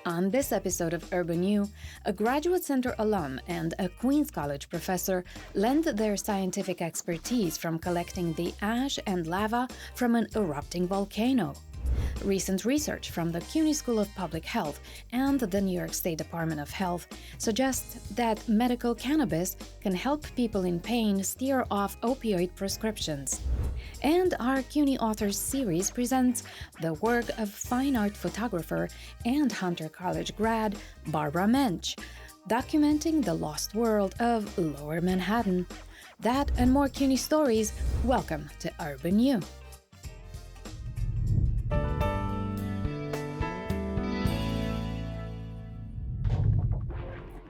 On this episode of Urban U, a Graduate Center alum and a Queens College professor lend their scientific expertise from collecting the ash and lava from an erupting volcano. Recent research from the CUNY School of Public Health and the New York State Department of Health suggests that medical cannabis can help people in pain steer off opioid prescriptions. And our CUNY Authors series presents the work of fine art photographer and Hunter College grad Barbara Mensch, documenting the lost world of Lower Manhattan. That and more CUNY stories. Welcome to Urban U.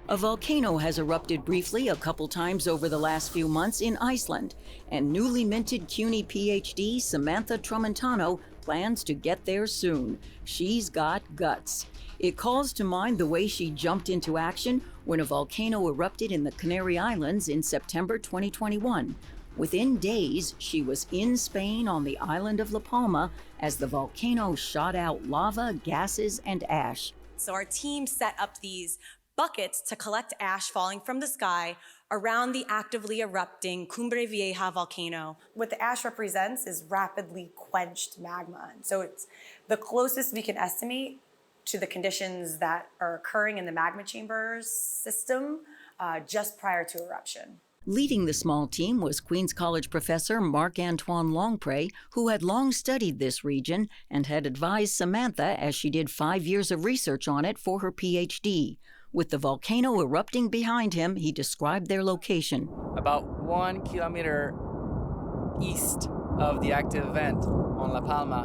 A volcano has erupted briefly a couple times over the last few months in Iceland, and newly minted CUNY PhD Samantha Tramontano plans to get there soon. She's got guts. It calls to mind the way she jumped into action when a volcano erupted in the Canary Islands in September 2021. Within days, she was in Spain on the island of La Palma as the volcano shot out lava, gases, and ash. So our team set up these buckets to collect ash falling from the sky around the actively erupting Cumbre Vieja volcano. What the ash represents is rapidly quenched magma. So it's the closest we can estimate to the conditions that are occurring in the magma chambers system just prior to eruption. Leading the small team was Queens College professor Marc-Antoine Longpre, who had long studied this region and had advised Samantha as she did 5 years of research on it for her PhD. With the volcano erupting behind him, he described their location. About 1 kilometer east of the active event on La Palma.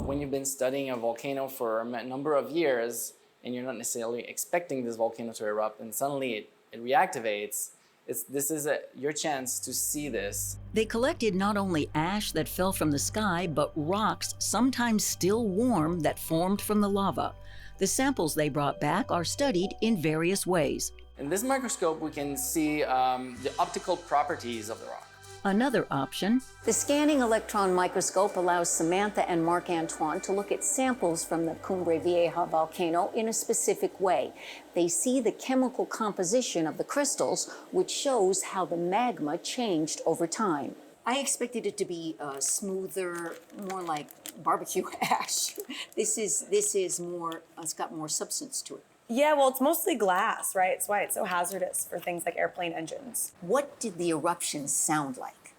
When you've been studying a volcano for a number of years and you're not necessarily expecting this volcano to erupt and suddenly it reactivates, this is your chance to see this. They collected not only ash that fell from the sky, but rocks, sometimes still warm, that formed from the lava. The samples they brought back are studied in various ways. In this microscope, we can see the optical properties of the rock. Another option. The scanning electron microscope allows Samantha and Marc-Antoine to look at samples from the Cumbre Vieja volcano in a specific way. They see the chemical composition of the crystals, which shows how the magma changed over time. I expected it to be smoother, more like barbecue ash. This is more, it's got more substance to it. Yeah, well, it's mostly glass, right? It's why it's so hazardous for things like airplane engines. What did the eruption sound like?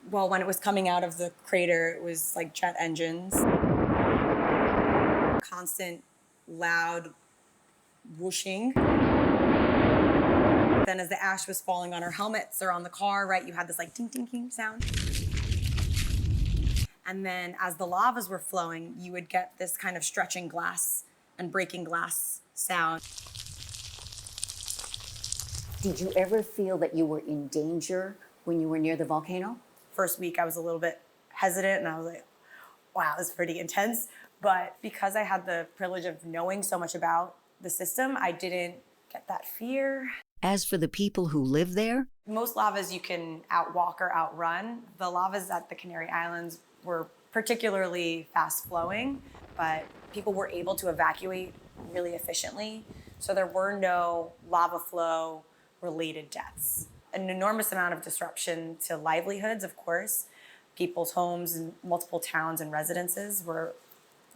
Well, when it was coming out of the crater, it was like jet engines. Constant, loud whooshing. Then as the ash was falling on our helmets or on the car, right, you had this like ding, ding, ding sound. And then as the lavas were flowing, you would get this kind of stretching glass and breaking glass sound. Did you ever feel that you were in danger when you were near the volcano? First week, I was a little bit hesitant and I was like, wow, this is pretty intense. But because I had the privilege of knowing so much about the system, I didn't get that fear. As for the people who live there, most lavas you can outwalk or outrun. The lavas at the Canary Islands were particularly fast flowing, but people were able to evacuate really efficiently. So there were no lava flow related deaths. An enormous amount of disruption to livelihoods, of course. People's homes in multiple towns and residences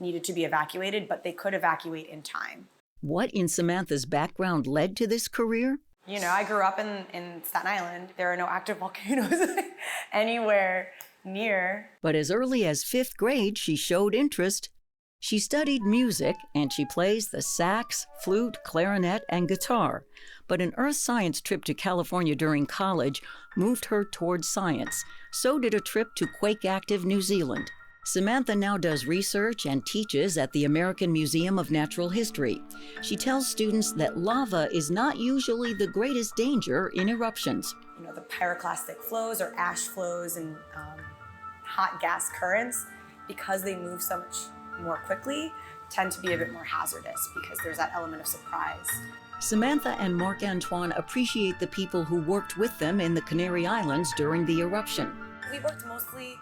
needed to be evacuated, but they could evacuate in time. what in Samantha's background led to this career? You know, I grew up in Staten Island. There are no active volcanoes anywhere near. But as early as 5th grade, she showed interest. She studied music, and she plays the sax, flute, clarinet, and guitar. But an earth science trip to California during college moved her towards science. So did a trip to quake-active New Zealand. Samantha now does research and teaches at the American Museum of Natural History. She tells students that lava is not usually the greatest danger in eruptions. You know, the pyroclastic flows or ash flows and hot gas currents, because they move so much more quickly, tend to be a bit more hazardous because there's that element of surprise. Samantha and Marc-Antoine appreciate the people who worked with them in the Canary Islands during the eruption. We worked mostly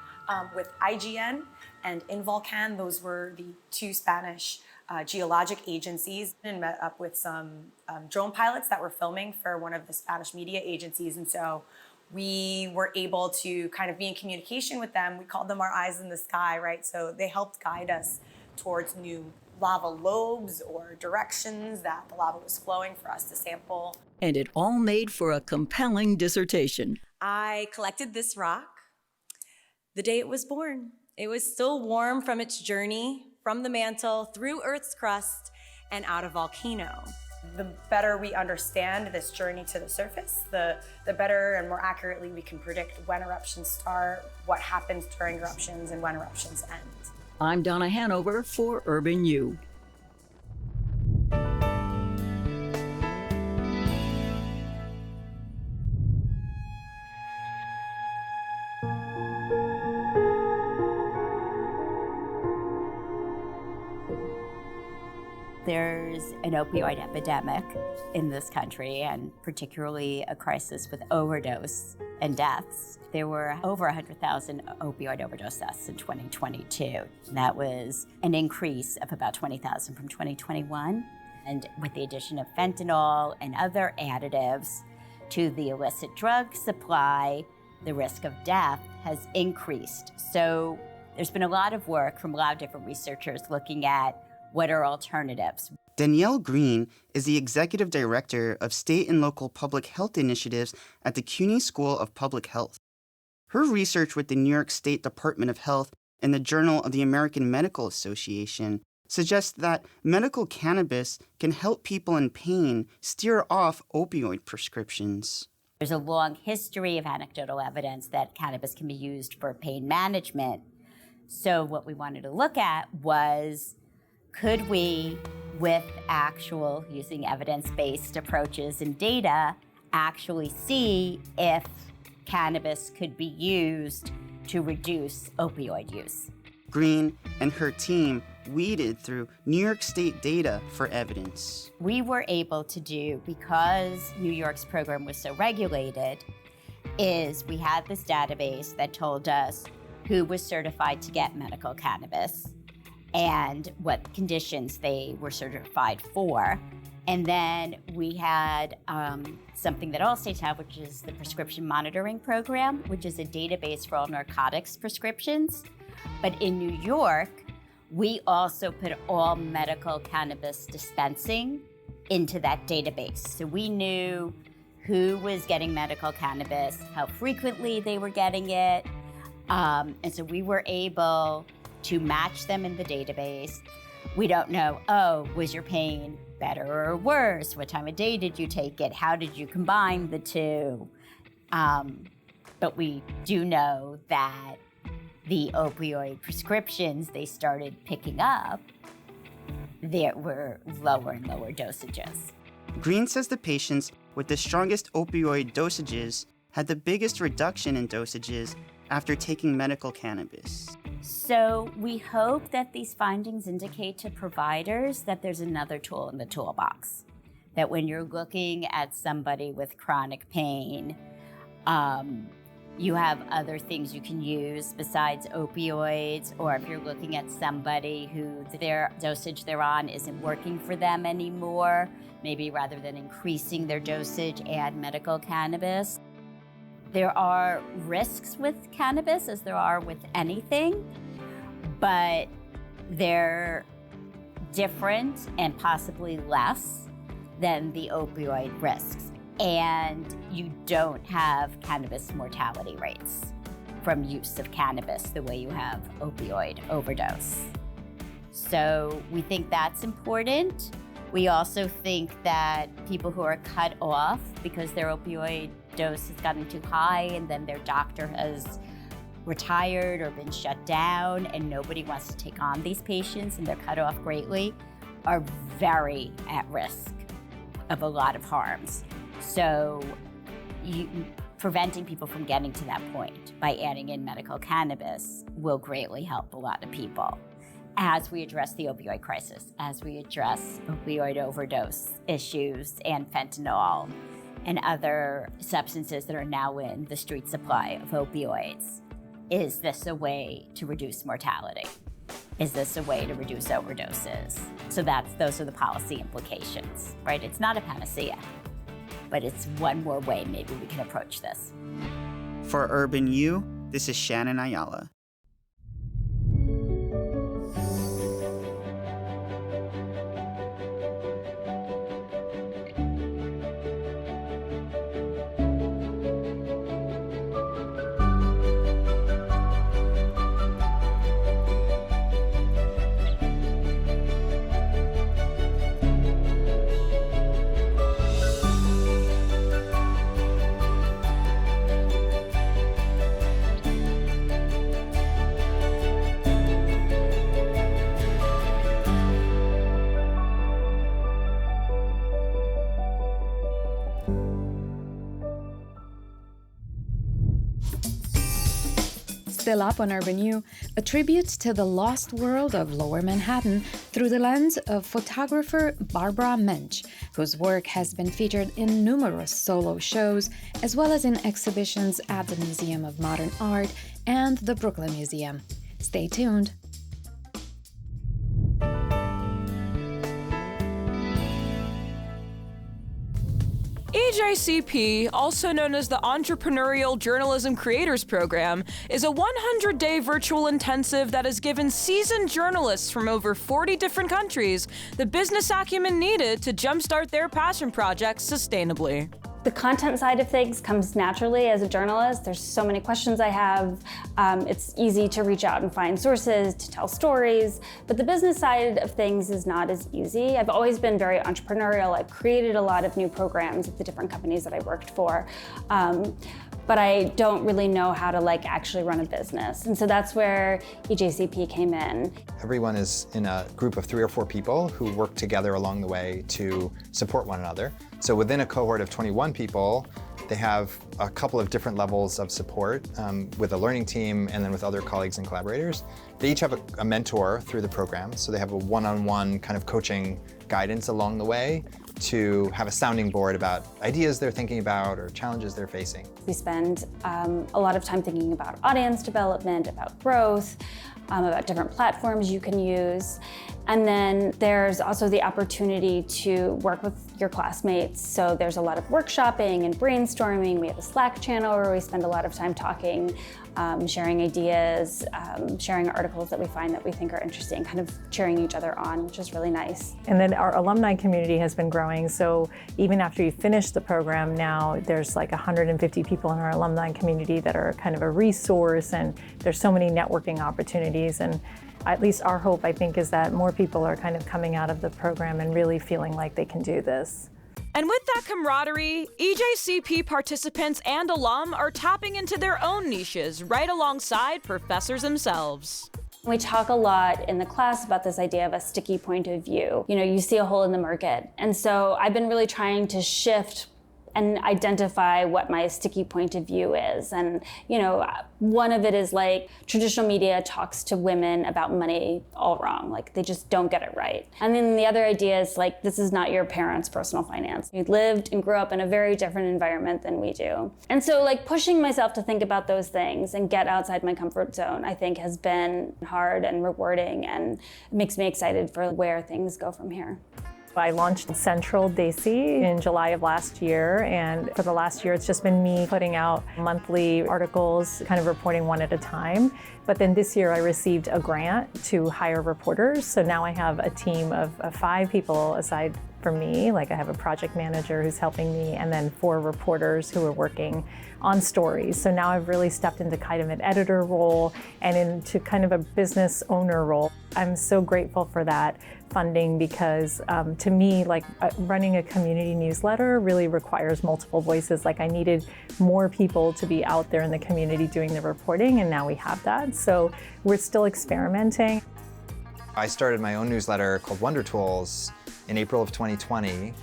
with IGN and Involcan. Those were the two Spanish geologic agencies and met up with some drone pilots that were filming for one of the Spanish media agencies. And so we were able to kind of be in communication with them. We called them our eyes in the sky, right? So they helped guide us towards new lava lobes or directions that the lava was flowing for us to sample. And it all made for a compelling dissertation. I collected this rock the day it was born. It was still warm from its journey from the mantle through Earth's crust and out of volcano. The better we understand this journey to the surface, the better and more accurately we can predict when eruptions start, what happens during eruptions, and when eruptions end. I'm Donna Hanover for Urban U. There's an opioid epidemic in this country, and particularly a crisis with overdose and deaths. There were over 100,000 opioid overdose deaths in 2022. That was an increase of about 20,000 from 2021. And with the addition of fentanyl and other additives to the illicit drug supply, the risk of death has increased. So there's been a lot of work from a lot of different researchers looking at what are alternatives. Danielle Greene is the Executive Director of State and Local Public Health Initiatives at the CUNY School of Public Health. Her research with the New York State Department of Health and the Journal of the American Medical Association suggests that medical cannabis can help people in pain steer off opioid prescriptions. There's a long history of anecdotal evidence that cannabis can be used for pain management. So what we wanted to look at was, could we, with actual using evidence-based approaches and data, actually see if cannabis could be used to reduce opioid use? Greene and her team weeded through New York State data for evidence. We were able to do, because New York's program was so regulated, is we had this database that told us who was certified to get medical cannabis and what conditions they were certified for. And then we had something that all states have, which is the Prescription Monitoring Program, which is a database for all narcotics prescriptions. But in New York, we also put all medical cannabis dispensing into that database. So we knew who was getting medical cannabis, how frequently they were getting it. And so we were able to match them in the database. We don't know, was your pain better or worse? What time of day did you take it? How did you combine the two? But we do know that the opioid prescriptions they started picking up, there were lower and lower dosages. Greene says the patients with the strongest opioid dosages had the biggest reduction in dosages after taking medical cannabis. So we hope that these findings indicate to providers that there's another tool in the toolbox. That when you're looking at somebody with chronic pain, you have other things you can use besides opioids, or if you're looking at somebody who their dosage they're on isn't working for them anymore, maybe rather than increasing their dosage, add medical cannabis. There are risks with cannabis, as there are with anything, but they're different and possibly less than the opioid risks. And you don't have cannabis mortality rates from use of cannabis the way you have opioid overdose. So we think that's important. We also think that people who are cut off because their opioid dose has gotten too high and then their doctor has retired or been shut down and nobody wants to take on these patients and they're cut off greatly, are very at risk of a lot of harms. So preventing people from getting to that point by adding in medical cannabis will greatly help a lot of people as we address the opioid crisis, as we address opioid overdose issues and fentanyl and other substances that are now in the street supply of opioids. Is this a way to reduce mortality? Is this a way to reduce overdoses? So those are the policy implications, right? It's not a panacea, but it's one more way maybe we can approach this. For Urban U, this is Shannon Ayala. Still up on Urban U, a tribute to the lost world of Lower Manhattan through the lens of photographer Barbara Mensch, whose work has been featured in numerous solo shows, as well as in exhibitions at the Museum of Modern Art and the Brooklyn Museum. Stay tuned. EJCP, also known as the Entrepreneurial Journalism Creators Program, is a 100-day virtual intensive that has given seasoned journalists from over 40 different countries the business acumen needed to jumpstart their passion projects sustainably. The content side of things comes naturally as a journalist. There's so many questions I have. It's easy to reach out and find sources, to tell stories, but the business side of things is not as easy. I've always been very entrepreneurial. I've created a lot of new programs at the different companies that I worked for. But I don't really know how to actually run a business. And so that's where EJCP came in. Everyone is in a group of 3 or 4 people who work together along the way to support one another. So within a cohort of 21 people, they have a couple of different levels of support with a learning team and then with other colleagues and collaborators. They each have a mentor through the program, so they have a one-on-one kind of coaching guidance along the way to have a sounding board about ideas they're thinking about or challenges they're facing. We spend a lot of time thinking about audience development, about growth, about different platforms you can use. And then there's also the opportunity to work with your classmates. So there's a lot of workshopping and brainstorming. We have a Slack channel where we spend a lot of time talking, sharing ideas, sharing articles that we find that we think are interesting, kind of cheering each other on, which is really nice. And then our alumni community has been growing. So even after you finish the program now, there's 150 people in our alumni community that are kind of a resource, and there's so many networking opportunities. And at least our hope, I think, is that more people are kind of coming out of the program and really feeling like they can do this. And with that camaraderie, EJCP participants and alum are tapping into their own niches right alongside professors themselves. We talk a lot in the class about this idea of a sticky point of view. You see a hole in the market. And so I've been really trying to shift and identify what my sticky point of view is. And, one of it is traditional media talks to women about money all wrong. They just don't get it right. And then the other idea is this is not your parents' personal finance. You lived and grew up in a very different environment than we do. And so pushing myself to think about those things and get outside my comfort zone, I think has been hard and rewarding, and makes me excited for where things go from here. I launched Central Desi in July of last year, and for the last year it's just been me putting out monthly articles, kind of reporting one at a time. But then this year I received a grant to hire reporters, so now I have a team of 5 people aside from me. I have a project manager who's helping me, and then 4 reporters who are working on stories. So now I've really stepped into kind of an editor role and into kind of a business owner role. I'm so grateful for that funding because to me, running a community newsletter really requires multiple voices. I needed more people to be out there in the community doing the reporting, and now we have that. So we're still experimenting. I started my own newsletter called Wonder Tools in April of 2020,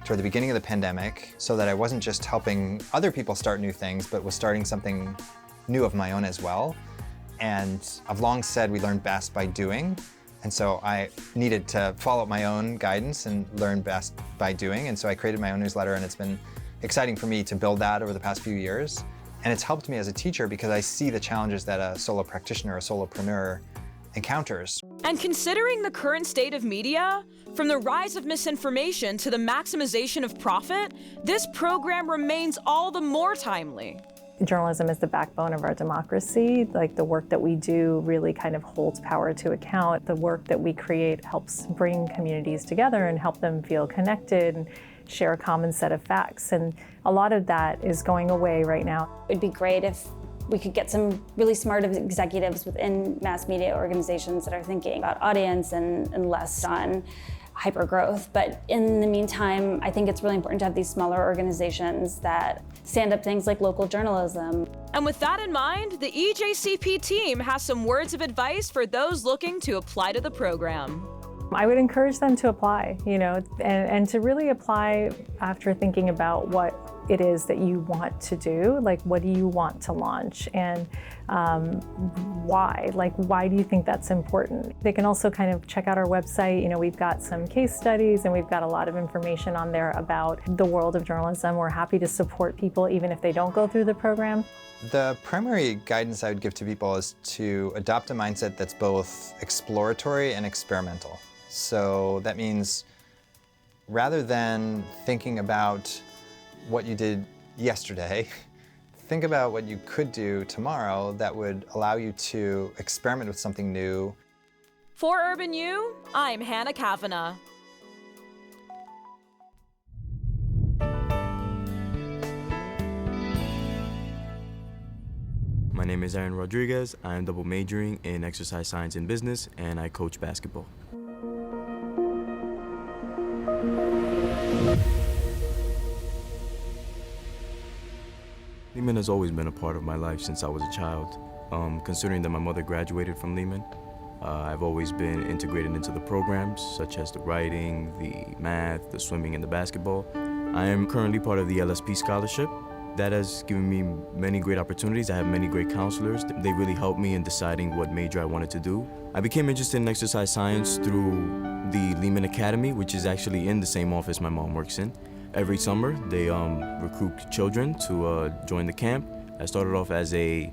toward the beginning of the pandemic, so that I wasn't just helping other people start new things, but was starting something new of my own as well. And I've long said we learn best by doing. And so I needed to follow my own guidance and learn best by doing. And so I created my own newsletter, and it's been exciting for me to build that over the past few years. And it's helped me as a teacher because I see the challenges that a solo practitioner or solopreneur encounters. And considering the current state of media, from the rise of misinformation to the maximization of profit, this program remains all the more timely. Journalism is the backbone of our democracy. Like, the work that we do really kind of holds power to account. The work that we create helps bring communities together and help them feel connected and share a common set of facts. And a lot of that is going away right now. It'd be great if we could get some really smart executives within mass media organizations that are thinking about audience and less on hypergrowth. But in the meantime, I think it's really important to have these smaller organizations that stand up things like local journalism. And with that in mind, the EJCP team has some words of advice for those looking to apply to the program. I would encourage them to apply, and to really apply after thinking about what it is that you want to do, like what do you want to launch, and why? Like, why do you think that's important? They can also kind of check out our website. We've got some case studies and we've got a lot of information on there about the world of journalism. We're happy to support people even if they don't go through the program. The primary guidance I would give to people is to adopt a mindset that's both exploratory and experimental. So that means rather than thinking about what you did yesterday, think about what you could do tomorrow that would allow you to experiment with something new. For Urban U, I'm Hannah Kavanagh. My name is Aaron Rodriguez. I am double majoring in exercise science and business, and I coach basketball. Lehman has always been a part of my life since I was a child. Considering that my mother graduated from Lehman, I've always been integrated into the programs, such as the writing, the math, the swimming, and the basketball. I am currently part of the LSP scholarship. That has given me many great opportunities. I have many great counselors. They really helped me in deciding what major I wanted to do. I became interested in exercise science through the Lehman Academy, which is actually in the same office my mom works in. Every summer, they recruit children to join the camp. I started off as an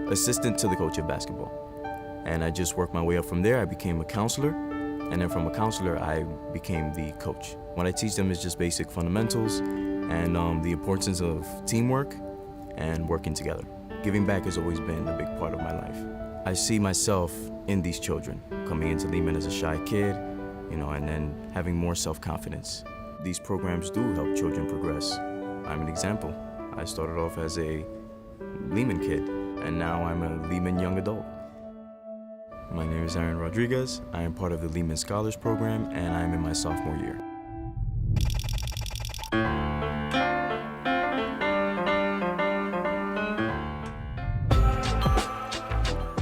assistant to the coach of basketball. And I just worked my way up from there. I became a counselor. And then from a counselor, I became the coach. What I teach them is just basic fundamentals and the importance of teamwork and working together. Giving back has always been a big part of my life. I see myself in these children, coming into Lehman as a shy kid, and then having more self-confidence. These programs do help children progress. I'm an example. I started off as a Lehman kid, and now I'm a Lehman young adult. My name is Aaron Rodriguez. I am part of the Lehman Scholars Program, and I'm in my sophomore year.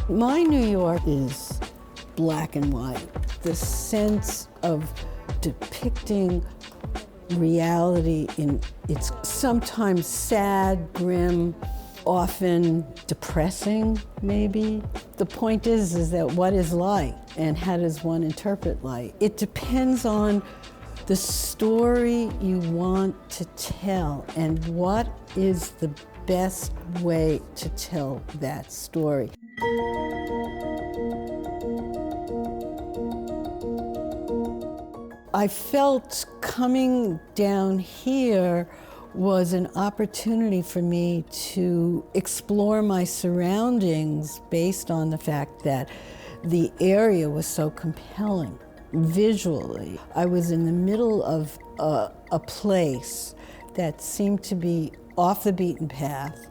My New York is black and white. The sense of depicting reality in its sometimes sad, grim, often depressing, maybe. The point is that what is light and how does one interpret light? It depends on the story you want to tell and what is the best way to tell that story. I felt coming down here was an opportunity for me to explore my surroundings based on the fact that the area was so compelling visually. I was in the middle of a place that seemed to be off the beaten path.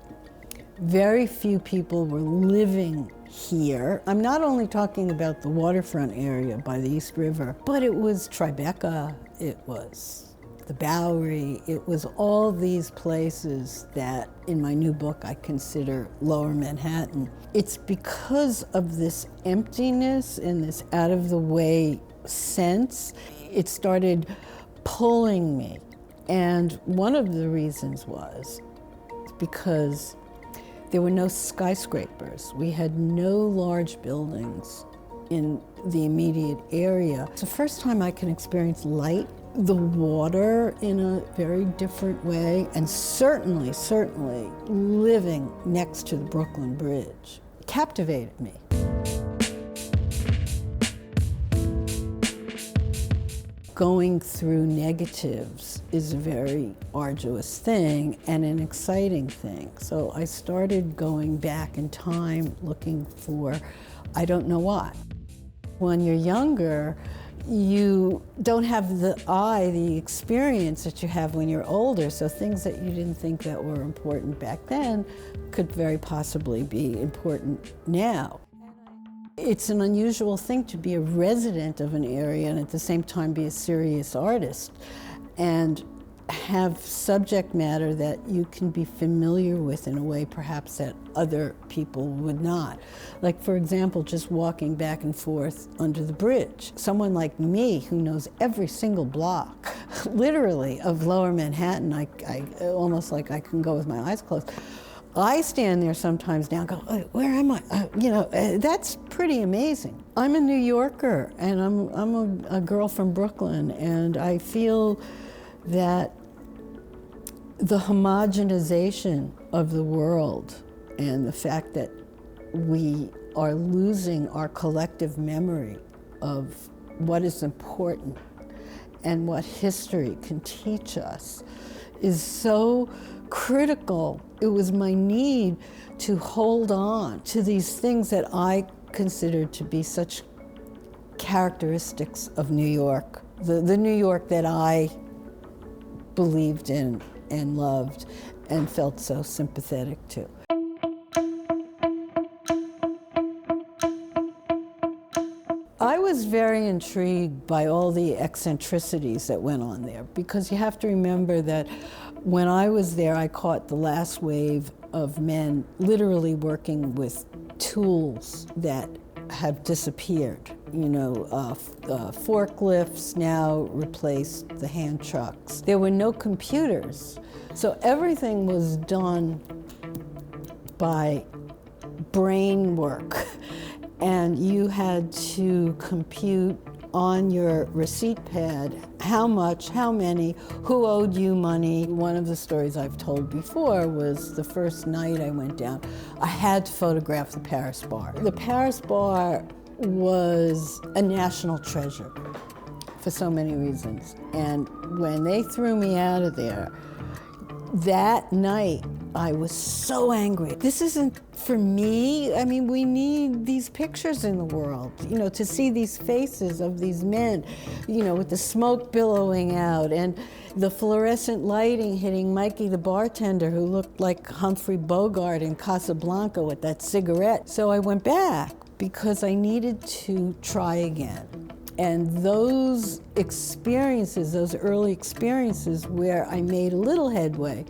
Very few people were living here. I'm not only talking about the waterfront area by the East River, but it was Tribeca, it was the Bowery, it was all these places that in my new book I consider Lower Manhattan. It's because of this emptiness and this out of the way sense, it started pulling me. And one of the reasons was because there were no skyscrapers. We had no large buildings in the immediate area. It's the first time I can experience light, the water in a very different way, and certainly living next to the Brooklyn Bridge captivated me. going through negatives is a very arduous thing and an exciting thing. So I started going back in time looking for I don't know what. When you're younger, you don't have the experience that you have when you're older, so things that you didn't think that were important back then could very possibly be important now. It's an unusual thing to be a resident of an area and at the same time be a serious artist and have subject matter that you can be familiar with in a way perhaps that other people would not. Like, for example, just walking back and forth under the bridge. Someone like me who knows every single block, literally, of Lower Manhattan, I almost like I can go with my eyes closed. I stand there sometimes now and go, where am I? That's pretty amazing. I'm a New Yorker, and I'm a girl from Brooklyn, and I feel that the homogenization of the world and the fact that we are losing our collective memory of what is important and what history can teach us is so critical. It was my need to hold on to these things that I considered to be such characteristics of New York, the New York that I believed in and loved and felt so sympathetic to. I was very intrigued by all the eccentricities that went on there, because you have to remember that when I was there, I caught the last wave of men literally working with tools that have disappeared. Forklifts now replaced the hand trucks. There were no computers, so everything was done by brain work. And you had to compute on your receipt pad how much, how many, who owed you money. One of the stories I've told before was the first night I went down, I had to photograph the Paris bar. The Paris bar was a national treasure for so many reasons. And when they threw me out of there, that night, I was so angry. This isn't for me. I mean, we need these pictures in the world, to see these faces of these men, with the smoke billowing out and the fluorescent lighting hitting Mikey the bartender who looked like Humphrey Bogart in Casablanca with that cigarette. So I went back because I needed to try again. And those experiences, those early experiences where I made a little headway,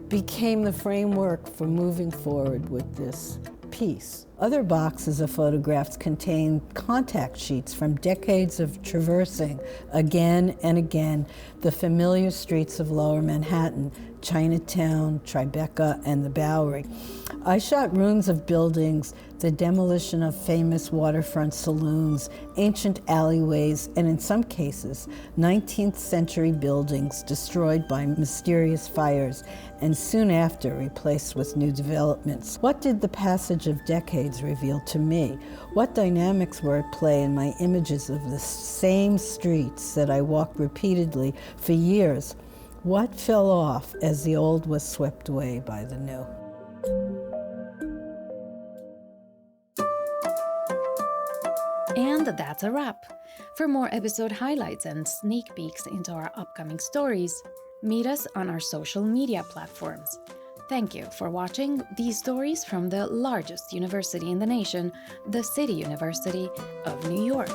became the framework for moving forward with this piece. Other boxes of photographs contain contact sheets from decades of traversing again and again the familiar streets of Lower Manhattan, Chinatown, Tribeca, and the Bowery. I shot ruins of buildings, the demolition of famous waterfront saloons, ancient alleyways, and in some cases, 19th century buildings destroyed by mysterious fires and soon after replaced with new developments. What did the passage of decades reveal to me? What dynamics were at play in my images of the same streets that I walked repeatedly for years? What fell off as the old was swept away by the new? And that's a wrap. For more episode highlights and sneak peeks into our upcoming stories, meet us on our social media platforms. Thank you for watching these stories from the largest university in the nation, the City University of New York.